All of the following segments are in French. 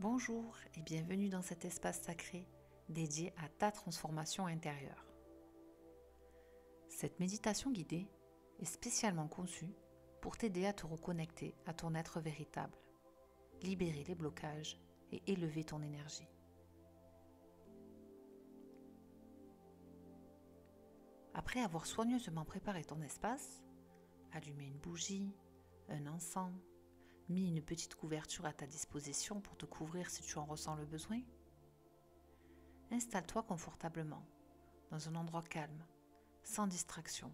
Bonjour et bienvenue dans cet espace sacré dédié à ta transformation intérieure. Cette méditation guidée est spécialement conçue pour t'aider à te reconnecter à ton être véritable, libérer les blocages et élever ton énergie. Après avoir soigneusement préparé ton espace, allumé une bougie, un encens, mis une petite couverture à ta disposition pour te couvrir si tu en ressens le besoin, installe-toi confortablement dans un endroit calme, sans distraction,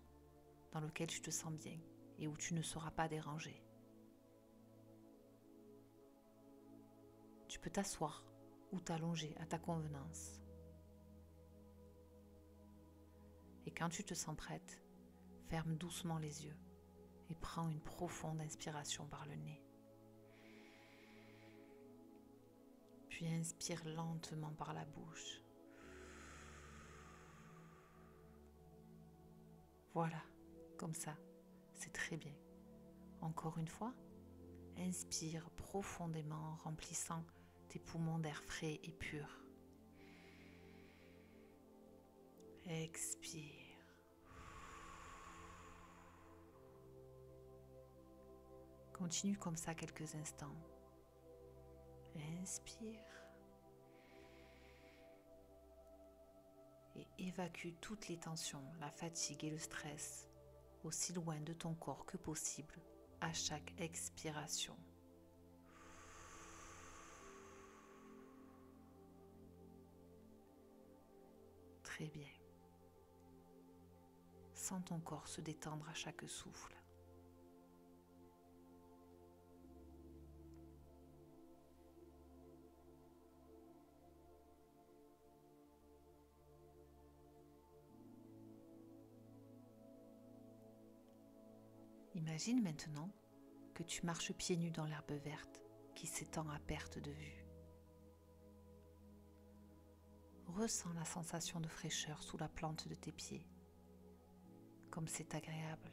dans lequel tu te sens bien et où tu ne seras pas dérangé. Tu peux t'asseoir ou t'allonger à ta convenance. Et quand tu te sens prête, ferme doucement les yeux et prends une profonde inspiration par le nez. Puis inspire lentement par la bouche. Voilà, comme ça, c'est très bien. Encore une fois, inspire profondément en remplissant tes poumons d'air frais et pur. Expire. Continue comme ça quelques instants. Inspire. Et évacue toutes les tensions, la fatigue et le stress aussi loin de ton corps que possible à chaque expiration. Très bien. Sens ton corps se détendre à chaque souffle. Imagine maintenant que tu marches pieds nus dans l'herbe verte qui s'étend à perte de vue. Ressens la sensation de fraîcheur sous la plante de tes pieds, comme c'est agréable.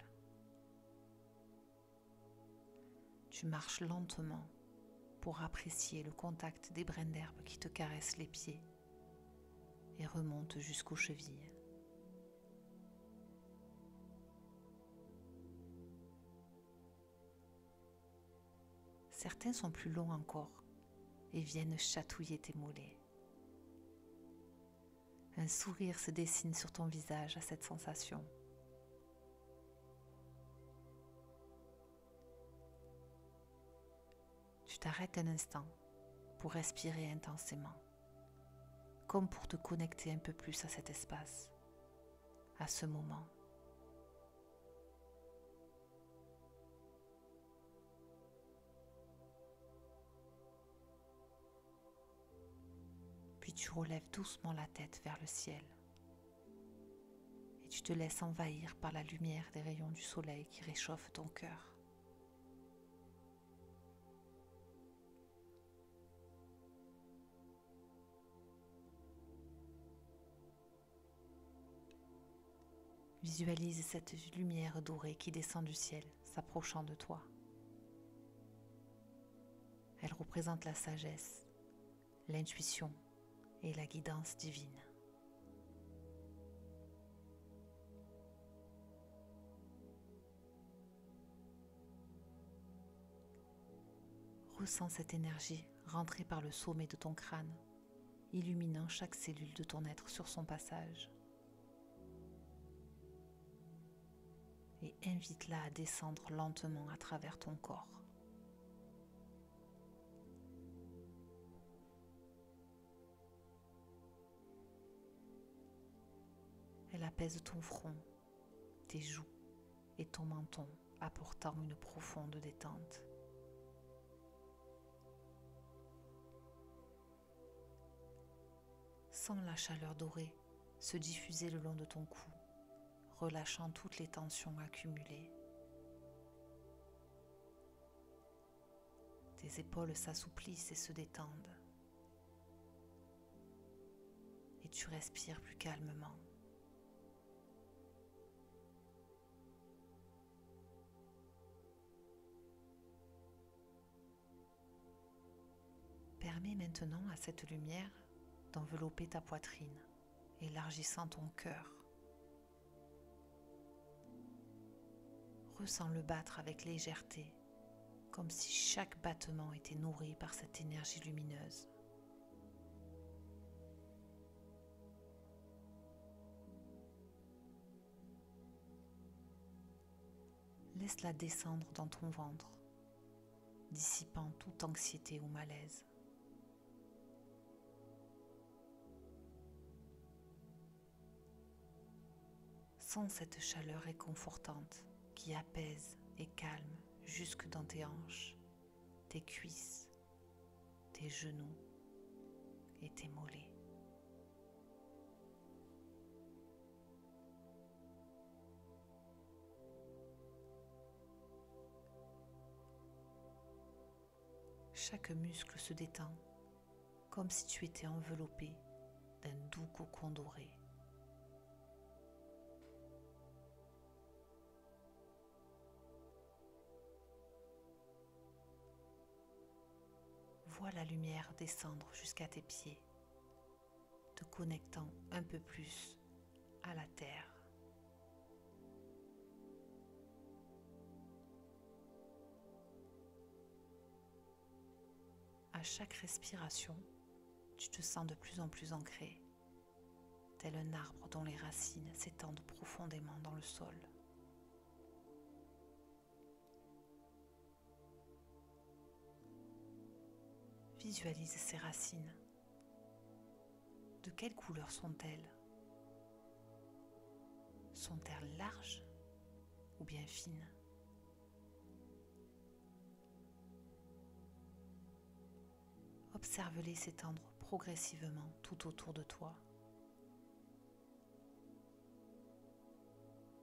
Tu marches lentement pour apprécier le contact des brins d'herbe qui te caressent les pieds et remontent jusqu'aux chevilles. Certains sont plus longs encore et viennent chatouiller tes mollets. Un sourire se dessine sur ton visage à cette sensation. Tu t'arrêtes un instant pour respirer intensément, comme pour te connecter un peu plus à cet espace, à ce moment. Puis tu relèves doucement la tête vers le ciel et tu te laisses envahir par la lumière des rayons du soleil qui réchauffent ton cœur. Visualise cette lumière dorée qui descend du ciel, s'approchant de toi. Elle représente la sagesse, l'intuition et la guidance divine. Ressens cette énergie rentrer par le sommet de ton crâne, illuminant chaque cellule de ton être sur son passage. Et invite-la à descendre lentement à travers ton corps. Elle apaise ton front, tes joues et ton menton, apportant une profonde détente. Sens la chaleur dorée se diffuser le long de ton cou, relâchant toutes les tensions accumulées. Tes épaules s'assouplissent et se détendent. Et tu respires plus calmement. Permets maintenant à cette lumière d'envelopper ta poitrine, élargissant ton cœur. Ressens-le battre avec légèreté, comme si chaque battement était nourri par cette énergie lumineuse. Laisse-la descendre dans ton ventre, dissipant toute anxiété ou malaise. Sens cette chaleur réconfortante qui apaise et calme jusque dans tes hanches, tes cuisses, tes genoux et tes mollets. Chaque muscle se détend, comme si tu étais enveloppé d'un doux cocon doré. Vois la lumière descendre jusqu'à tes pieds, te connectant un peu plus à la terre. À chaque respiration, tu te sens de plus en plus ancré, tel un arbre dont les racines s'étendent profondément dans le sol. Visualise ces racines. De quelle couleur sont-elles? Sont-elles larges ou bien fines? Observe-les s'étendre progressivement tout autour de toi,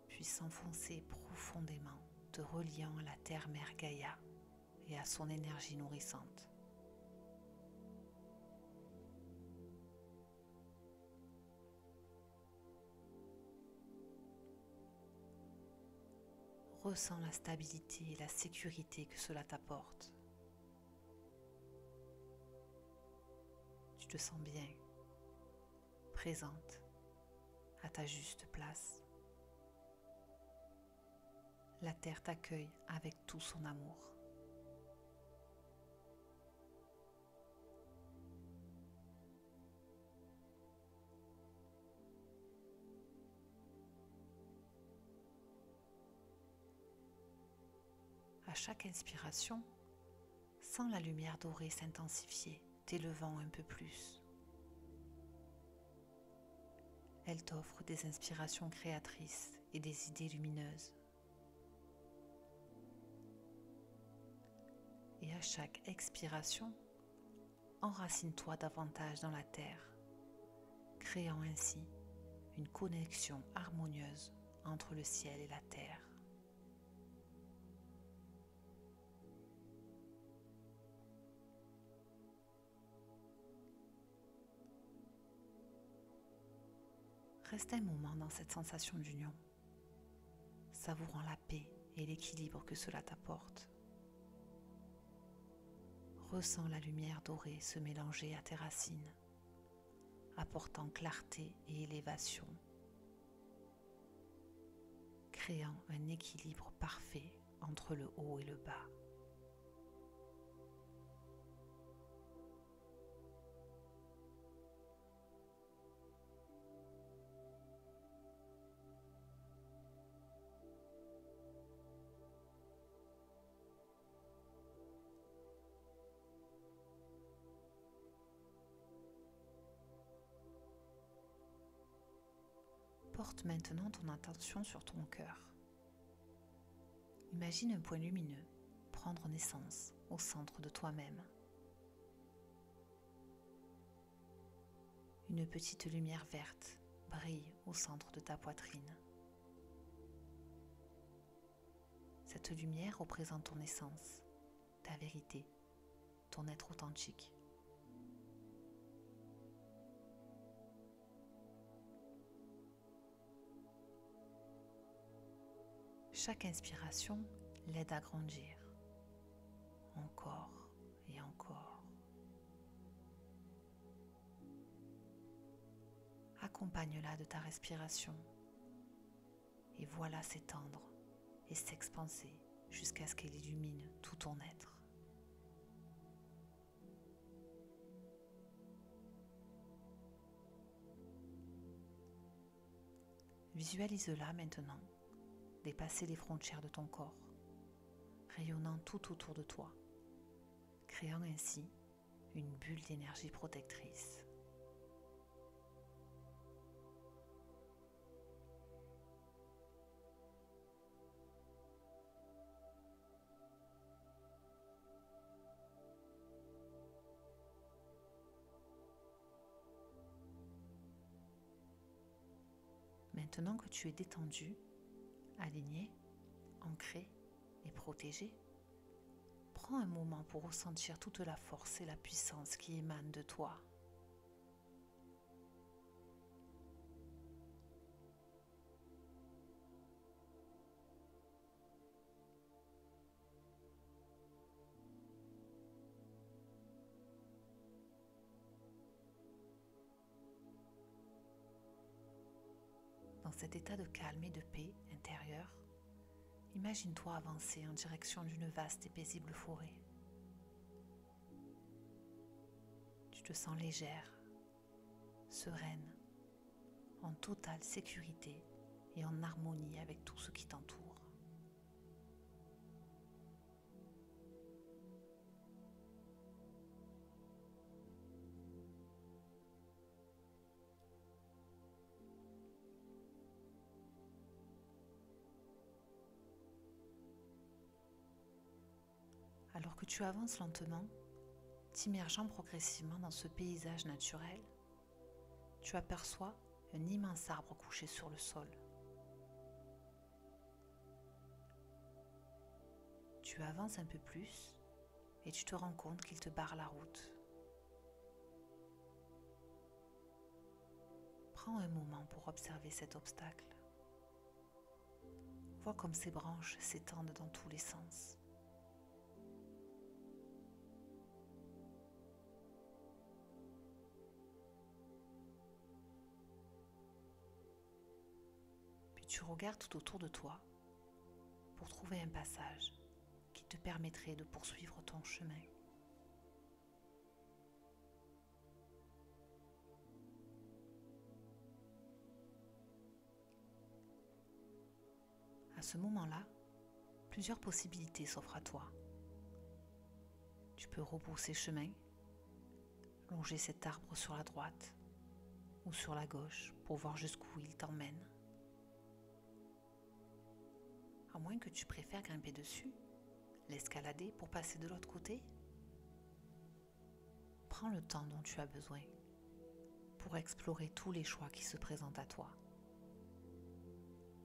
puis s'enfoncer profondément, te reliant à la terre-mère Gaïa et à son énergie nourrissante. Ressens la stabilité et la sécurité que cela t'apporte. Tu te sens bien, présente, à ta juste place. La terre t'accueille avec tout son amour. À chaque inspiration, sens la lumière dorée s'intensifier, t'élevant un peu plus. Elle t'offre des inspirations créatrices et des idées lumineuses. Et à chaque expiration, enracine-toi davantage dans la terre, créant ainsi une connexion harmonieuse entre le ciel et la terre. Reste un moment dans cette sensation d'union, savourant la paix et l'équilibre que cela t'apporte. Ressens la lumière dorée se mélanger à tes racines, apportant clarté et élévation, créant un équilibre parfait entre le haut et le bas. Porte maintenant ton attention sur ton cœur. Imagine un point lumineux prendre naissance au centre de toi-même. Une petite lumière verte brille au centre de ta poitrine. Cette lumière représente ton essence, ta vérité, ton être authentique. Chaque inspiration l'aide à grandir, encore et encore. Accompagne-la de ta respiration et vois-la s'étendre et s'expanser jusqu'à ce qu'elle illumine tout ton être. Visualise-la maintenant dépasser les frontières de ton corps, rayonnant tout autour de toi, créant ainsi une bulle d'énergie protectrice. Maintenant que tu es détendu, aligné, ancré et protégé, prends un moment pour ressentir toute la force et la puissance qui émanent de toi. Dans cet état de calme et de paix intérieure, imagine-toi avancer en direction d'une vaste et paisible forêt. Tu te sens légère, sereine, en totale sécurité et en harmonie avec tout ce qui t'entoure. Alors que tu avances lentement, t'immergeant progressivement dans ce paysage naturel, tu aperçois un immense arbre couché sur le sol. Tu avances un peu plus et tu te rends compte qu'il te barre la route. Prends un moment pour observer cet obstacle. Vois comme ses branches s'étendent dans tous les sens. Puis tu regardes tout autour de toi pour trouver un passage qui te permettrait de poursuivre ton chemin. À ce moment-là, plusieurs possibilités s'offrent à toi. Tu peux rebrousser chemin, longer cet arbre sur la droite ou sur la gauche pour voir jusqu'où il t'emmène. À moins que tu préfères grimper dessus, l'escalader pour passer de l'autre côté. Prends le temps dont tu as besoin pour explorer tous les choix qui se présentent à toi.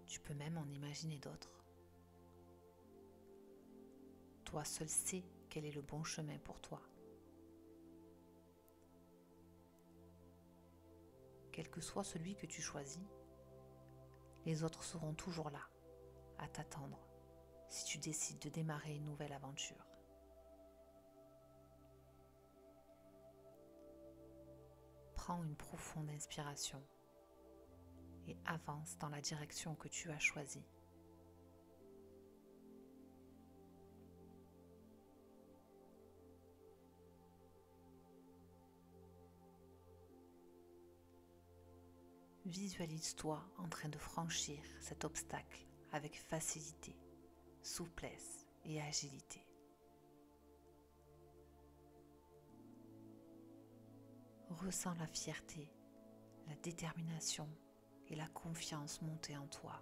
Tu peux même en imaginer d'autres. Toi seul sais quel est le bon chemin pour toi. Quel que soit celui que tu choisis, les autres seront toujours là, à t'attendre, si tu décides de démarrer une nouvelle aventure. Prends une profonde inspiration et avance dans la direction que tu as choisie. Visualise-toi en train de franchir cet obstacle avec facilité, souplesse et agilité. Ressens la fierté, la détermination et la confiance monter en toi.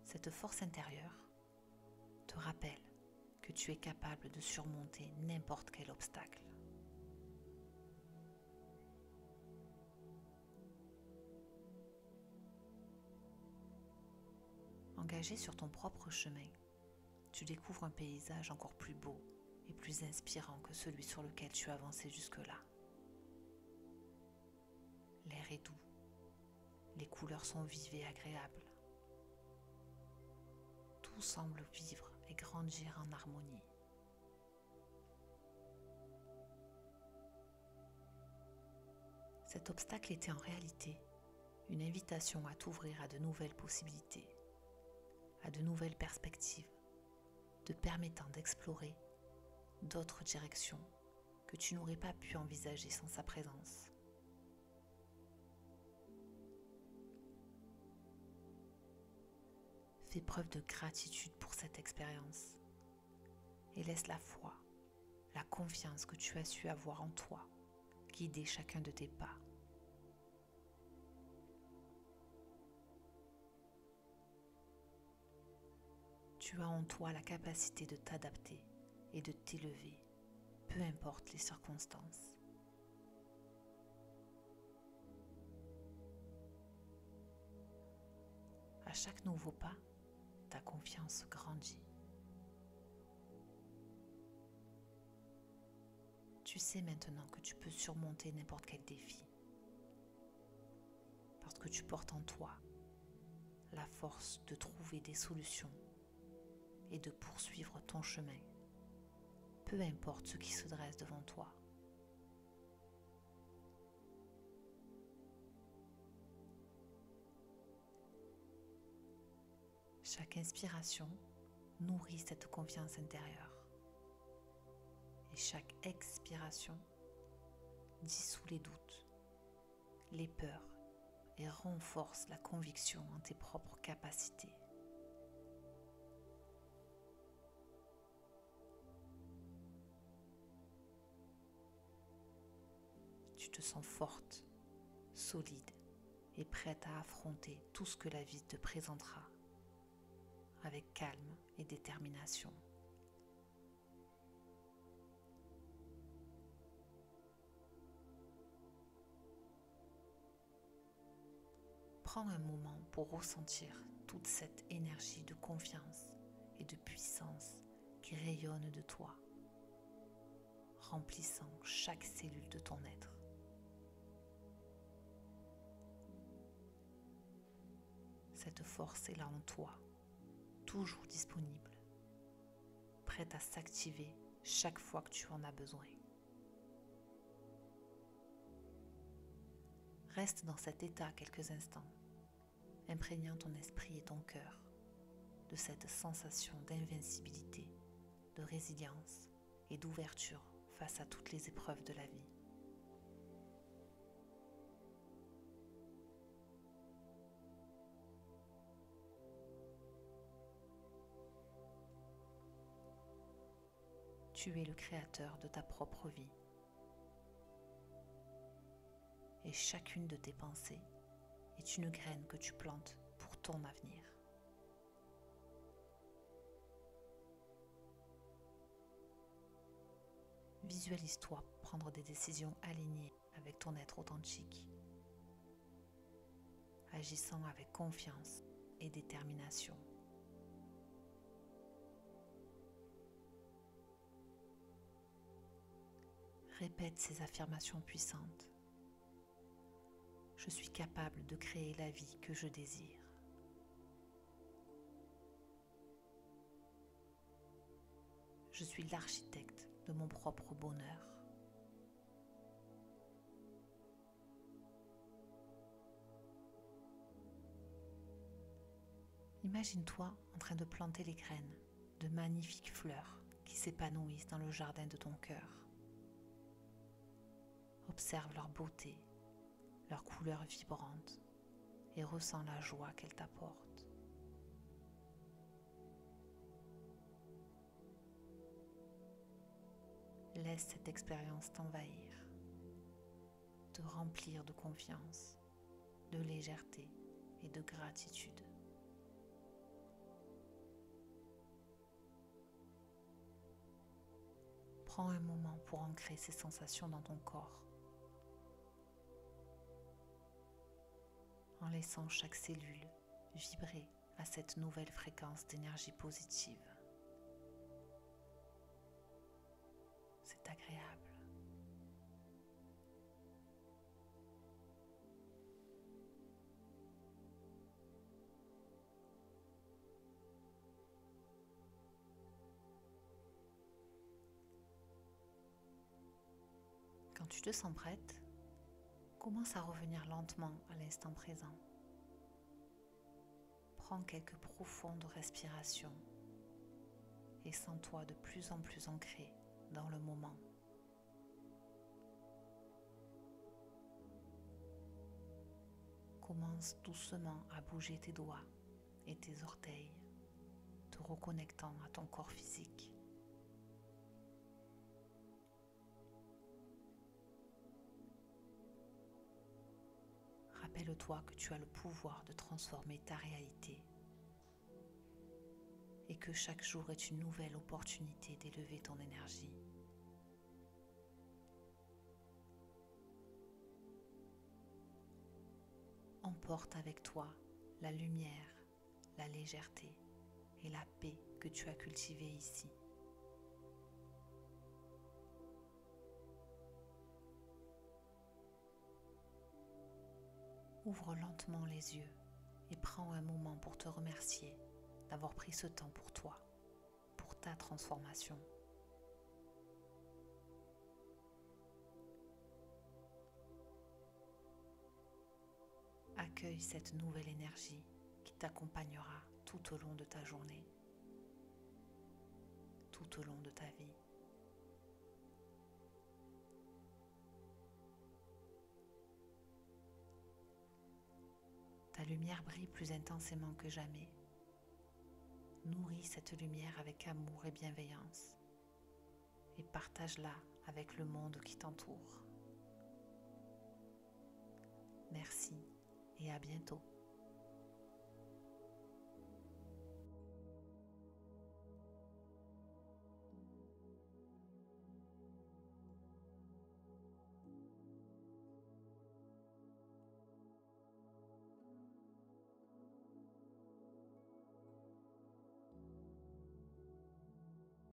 Cette force intérieure te rappelle que tu es capable de surmonter n'importe quel obstacle. Engagé sur ton propre chemin, tu découvres un paysage encore plus beau et plus inspirant que celui sur lequel tu avançais jusque-là. L'air est doux, les couleurs sont vives et agréables. tout semble vivre et grandir en harmonie. Cet obstacle était en réalité une invitation à t'ouvrir à de nouvelles possibilités, à de nouvelles perspectives, te permettant d'explorer d'autres directions que tu n'aurais pas pu envisager sans sa présence. Fais preuve de gratitude pour cette expérience et laisse la foi, la confiance que tu as su avoir en toi guider chacun de tes pas. Tu as en toi la capacité de t'adapter et de t'élever, peu importe les circonstances. À chaque nouveau pas, ta confiance grandit. Tu sais maintenant que tu peux surmonter n'importe quel défi, parce que tu portes en toi la force de trouver des solutions et de poursuivre ton chemin, peu importe ce qui se dresse devant toi. Chaque inspiration nourrit cette confiance intérieure et chaque expiration dissout les doutes, les peurs et renforce la conviction en tes propres capacités. Tu te sens forte, solide et prête à affronter tout ce que la vie te présentera avec calme et détermination. Prends un moment pour ressentir toute cette énergie de confiance et de puissance qui rayonne de toi, remplissant chaque cellule de ton être. Cette force est là en toi, toujours disponible, prête à s'activer chaque fois que tu en as besoin. Reste dans cet état quelques instants, imprégnant ton esprit et ton cœur de cette sensation d'invincibilité, de résilience et d'ouverture face à toutes les épreuves de la vie. Tu es le créateur de ta propre vie. Et chacune de tes pensées est une graine que tu plantes pour ton avenir. Visualise-toi prendre des décisions alignées avec ton être authentique, agissant avec confiance et détermination. Répète ces affirmations puissantes. Je suis capable de créer la vie que je désire. Je suis l'architecte de mon propre bonheur. Imagine-toi en train de planter les graines de magnifiques fleurs qui s'épanouissent dans le jardin de ton cœur. Observe leur beauté, leur couleur vibrante et ressens la joie qu'elles t'apportent. Laisse cette expérience t'envahir, te remplir de confiance, de légèreté et de gratitude. Prends un moment pour ancrer ces sensations dans ton corps, en laissant chaque cellule vibrer à cette nouvelle fréquence d'énergie positive. C'est agréable. tu te sens prête, commence à revenir lentement à l'instant présent. Prends quelques profondes respirations et sens-toi de plus en plus ancré dans le moment. Commence doucement à bouger tes doigts et tes orteils, te reconnectant à ton corps physique. Rappelle-toi que tu as le pouvoir de transformer ta réalité et que chaque jour est une nouvelle opportunité d'élever ton énergie. Emporte avec toi la lumière, la légèreté et la paix que tu as cultivées ici. Ouvre lentement les yeux et prends un moment pour te remercier d'avoir pris ce temps pour toi, pour ta transformation. Accueille cette nouvelle énergie qui t'accompagnera tout au long de ta journée, tout au long de ta vie. Ta lumière brille plus intensément que jamais. Nourris cette lumière avec amour et bienveillance et partage-la avec le monde qui t'entoure. Merci et à bientôt.